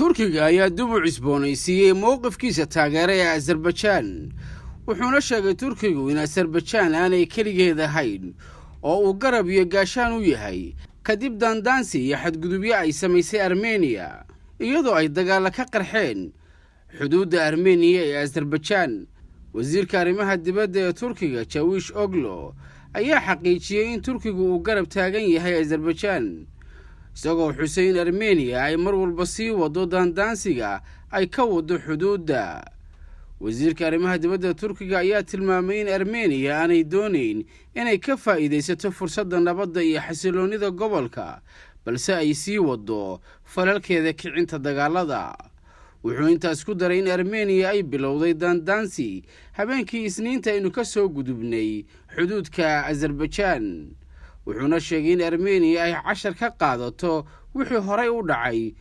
turkiga ayaa dib u cusboonaysiiyey mowqifkiisa taageera ee Azerbaijan wuxuuna sheegay turkigu in Azerbaijan aanay keligeed ahayn oo uu garab iyo gaashaan u yahay kadib daandaansi iyo xadgudubyo ay samaysay Armenia iyadoo ay dagaal ka qarxeen xuduudda Armenia ee Azerbaijan. wasiirka arrimaha dibadda ee Turkiga Çavuş Oglu ayaa xaqiijiyay in turkigu uu garab taagan yahay Azerbaijan isagoo xusay in Armenia ay mar walba sii wado daandaansiga ay ka wado xuduudda. wasiirka arrimaha dibadda Turkiga ayaa tilmaamay in Armenia aanay doonayn inay ka faa'iidaysato fursadda nabadda iyo xasiloonida gobolka balse ay sii wado falalkeeda kicinta dagaalada. wuxuu intaas ku daray in Armenia ay bilowday daandaansi habeenkii Isniinta aynu ka soo gudubnay xuduudka Azerbaijan. wuxuuna sheegay in Armenia ay cashar ka qaadato wixii horey u dhacay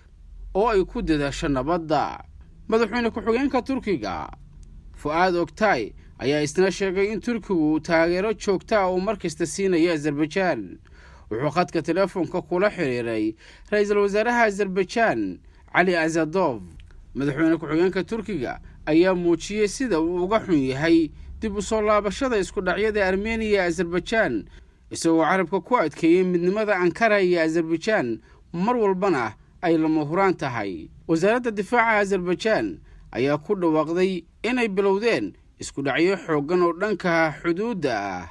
oo ay ku dadaasho nabadda. madaxweyne ku-xigeenka Turkiga Fuad Oktay ayaa isna sheegay in Turkigu uu taageero joogto ah oo markasta siinayo Azerbaijan. wuxuu khadka telefoonka kula xiriiray ra'iisul wasaaraha Azerbaijan Ali Azadov. madaxweyne ku-xigeenka Turkiga ayaa muujiyay sida uu uga xun yahay dib u soo laabashada isku dhacyada Armenia iyo Azerbaijan isagoo carabka ku adkeeyay midnimada Ankara iyo Azerbaijan mar walbana ay lama huraan tahay. wasaaradda difaaca Azerbaijan ayaa ku dhawaaqday inay bilowdeen isku dhacyo xooggan oo dhanka xuduudda ah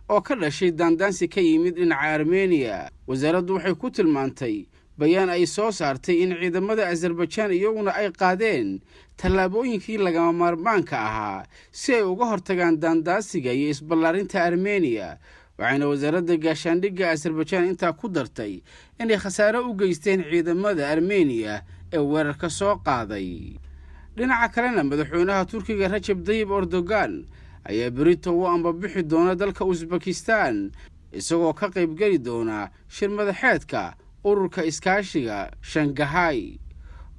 oo ka dhashay daandaansi ka yimid dhinaca Armenia. wasaaraddu waxay ku tilmaantay bayaan ay soo saartay in ciidamada Azerbaijan iyaguna ay qaadeen tallaabooyinkii lagama maarmaanka ahaa si ay uga hortagaan daandaansiga iyo isballaarinta Armenia. waxayna wasaaradda gaashaandhigga Azerbaijan intaa ku dartay inay khasaare u geysteen ciidamada Armenia ee weerarka soo qaaday. dhinaca kalena madaxweynaha Turkiga Recep Tayyip Erdogan ayaa berito u ambabixi doona dalka Uzbekistan isagoo ka qaybgeli doona shir madaxeedka ururka iskaashiga Shanghai.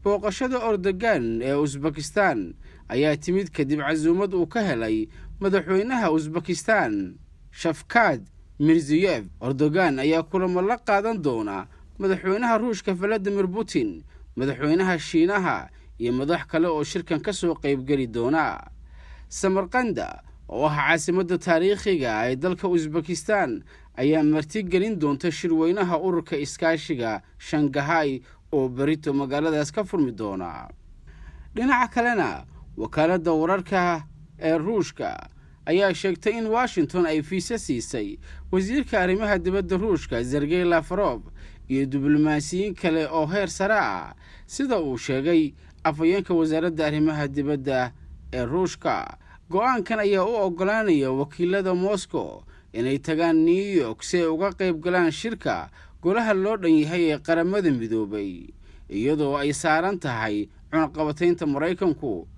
booqashada Erdogan ee Uzbekistan ayaa timid kadib casuumad uu ka helay madaxweynaha Uzbekistan Shavkat Mirziyoyev. Erdogan ayaa kulamo la qaadan doona madaxweynaha Ruushka Vladimir Putin, madaxweynaha Shiinaha iyo madax kale oo shirkan ka soo qaybgeli doona. Samarkanda oo ah caasimadda taariikhiga ee dalka Uzbekistan ayaa martigelin doonta shirweynaha ururka iskaashiga Shanghai oo berito magaaladaas ka furmi doona. dhinaca kalena wakaaladda wararka ee Ruushka ayaa sheegtay in Washington ay fiisa siisay wasiirka arrimaha dibadda Ruushka Sergey Lavrov iyo diblomaasiyiin kale oo heer sare ah sida uu sheegay afhayeenka wasaaradda arrimaha dibadda ee Ruushka. go'aankan ayaa u oggolaanaya wakiilada Moscow inay tagaan New York si ay uga qayb galaan shirka golaha loo dhan yahay ee qaramada midoobay iyadoo ay saaran tahay cunaqabataynta Maraykanku.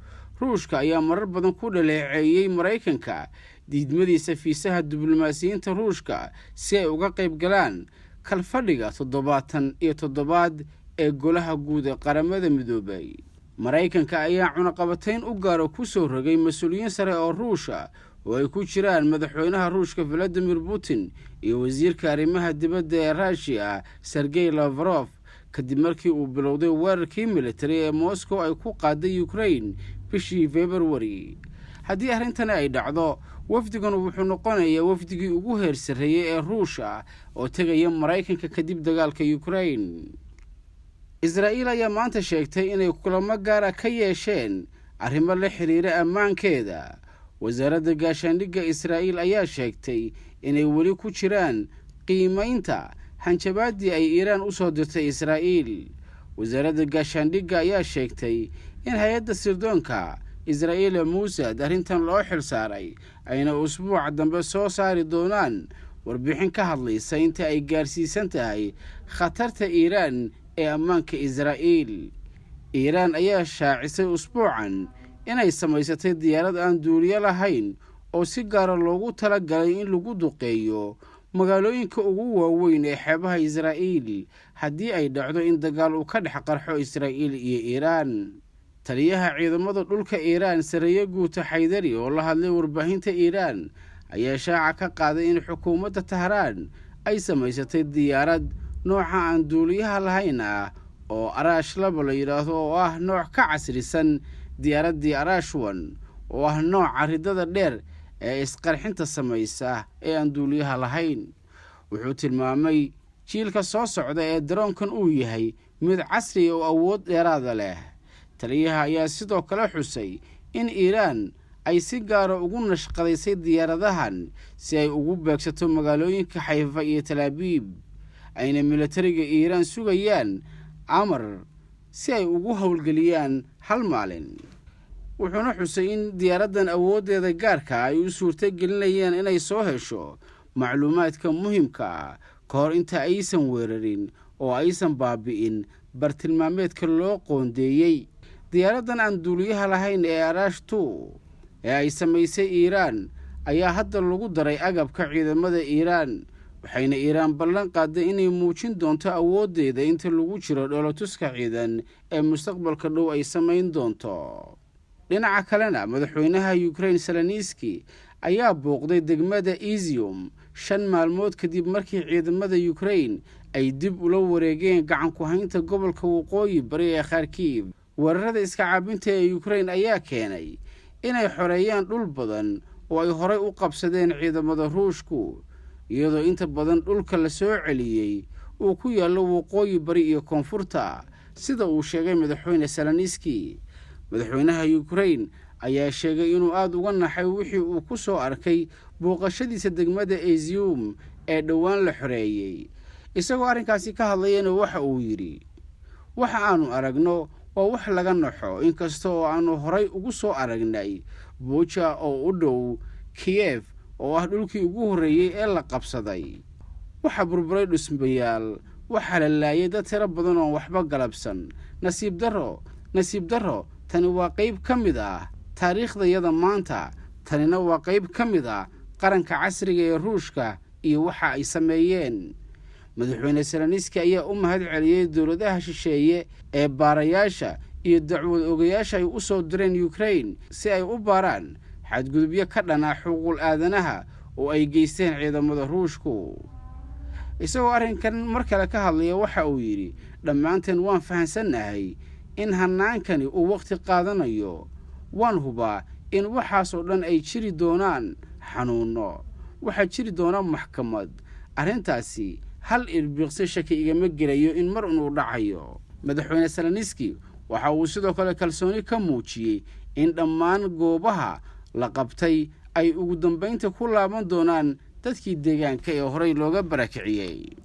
Ruushka ayaa marar badan ku dhaleeceeyay Maraykanka diidmadiisa fiisaha diblomaasiyiinta Ruushka si ay uga qayb galaan kalfadhiga 77 ee golaha guud ee qaramada midoobay. Maraykanka ayaa cunaqabatayn u gaaro ku soo rogay mas'uuliyiin sare oo Ruusha oo ay ku jiraan madaxweynaha Ruushka Vladimir Putin iyo wasiirka arrimaha dibadda ee Russia Sergey Lavrov kadib markii uu bilowday weerarkii military ee Moscow ay ku qaaday Ukraine bishii February. haddii arrintani ay dhacdo wafdigan wuxuu noqonayaa wafdigii ugu heer sarreeyay ee Ruusha oo tegaya Maraykanka kadib dagaalka Ukraine. Israa'iil ayaa maanta sheegtay inay kulamo gaar ah ka yeesheen arrimo la xiriira ammaankeeda. wasaaradda gaashaandhigga Israa'iil ayaa sheegtay inay weli ku jiraan qiimaynta hanjabaadii ay Iiraan u soo dirtay Israa'iil. wasaaradda gaashaandhigga ayaa sheegtay in hay'adda sirdoonka Israa'iil ee Mossad arrintan loo xilsaaray ayna usbuuca dambe soo saari doonaan warbixin ka hadlaysa inta ay gaarsiisan tahay khatarta Iiraan ee ammaanka Israa'iil. Iiraan ayaa shaacisay usbuucan inay samaysatay diyaarad aan duuliye lahayn oo si gaara loogu talagalay in lagu duqeeyo magaalooyinka ugu waaweyn ee xeebaha Israa'iil haddii ay dhacdo in dagaal uu ka dhex qarxo Israa'iil iyo Iiraan. taliyaha ciidamada dhulka Iiraan Sareeye Guuta Haydari oo la hadlay warbaahinta Iiraan ayaa shaaca ka qaaday in xukuumadda Tahraan ay samaysatay diyaarad nooca aan duuliyaha lahayn ah oo Arash laba la yiraahdo oo ah nooc ka casrisan diyaaraddii Arash 1 oo ah nooca ridada dheer ee isqarxinta samaysa ee aan duuliyaha lahayn. wuxuu tilmaamay jiilka soo socda ee daroonkan uu yahay mid casri oo awood dheeraad leh. taliyaha ayaa sidoo kale xusay in Iiraan ay si gaar ah ugu nashqadaysay diyaaradahan si ay ugu beegsato magaalooyinka Xayfa iyo Tel Aviv, ayna militariga Iiraan sugayaan amar si ay ugu howlgeliyaan hal maalin. wuxuuna xusay in diyaaraddan awoodeeda gaarka ay u suurtagelinayaan inay soo hesho macluumaadka muhiimka ah ka hor inta aysan weerarin oo aysan baabi'in bartilmaameedka loo qoondeeyey. diyaaraddan aan duuliyaha lahayn ee Arash 2 ee ay samaysay Iiraan ayaa hadda lagu daray agabka ciidamada Iiraan, waxayna Iiraan ballan qaaday inay muujin doonto awoodeeda inta lagu jiro dhoolatuska ciidan ee mustaqbalka dhow ay samayn doonto. dhinaca kalena madaxweynaha Ukraine Zelensky ayaa booqday degmada Izium 5 maalmood kadib markii ciidamada Ukraine ay dib ula wareegeen gacan ku haynta gobolka waqooyi bari ee Kharkiv. weerarada iska caabinta ee Ukraine ayaa keenay inay xoreeyaan dhul badan oo ay horey u qabsadeen ciidamada Ruushku, iyadoo inta badan dhulka la soo celiyay uu ku yaalo waqooyi bari iyo koonfurta, sida uu sheegay madaxweyne Zelensky. madaxweynaha Ukraine ayaa sheegay inuu aad uga naxay wixii uu ku soo arkay booqashadiisa degmada Izium ee dhowaan la xoreeyay. isagoo arrinkaasi ka hadlayana waxa uu yidhi, waxa aanu aragno waa wax laga naxo, inkasta oo aanu horay ugu soo aragnay Bucha oo u dhow Kiev oo ah dhulkii ugu horreeyay ee la qabsaday. waxa burburay dhismayaal, waxa la laayay dad tiro badan oo waxba galabsan. nasiib darro tani waa qayb ka mid ah taariikhdayada maanta. tanina waa qayb ka mid ah qaranka casriga ee Ruushka iyo waxa ay sameeyeen. madaxweyne Zelensky ayaa u mahad celiyay dowladaha shisheeye ee baarayaasha iyo dacwad ogayaasha ay u soo direen Ukraine si ay u baaraan xadgudubyo ka dhana xuquuqul aadanaha oo ay geysteen ciidamada Ruushku. isagoo arrinkan mar kale ka hadlaya waxa uu yidhi, dhammaanteen waan fahansanahay in hanaankani uu waqti qaadanayo. waan hubaa in waxaas oo dhan ay jiri doonaan xanuuno, waxaa jiri doona maxkamad. arrintaasi hal ilbiqsi shaki igama gelayo in mar uu dhacayo. madaxweyne Zelensky waxa uu sidoo kale kalsooni ka muujiyey in dhammaan goobaha la qabtay ay ugu dambeynta ku laaban doonaan dadkii deegaanka ee horey looga barakiciyey.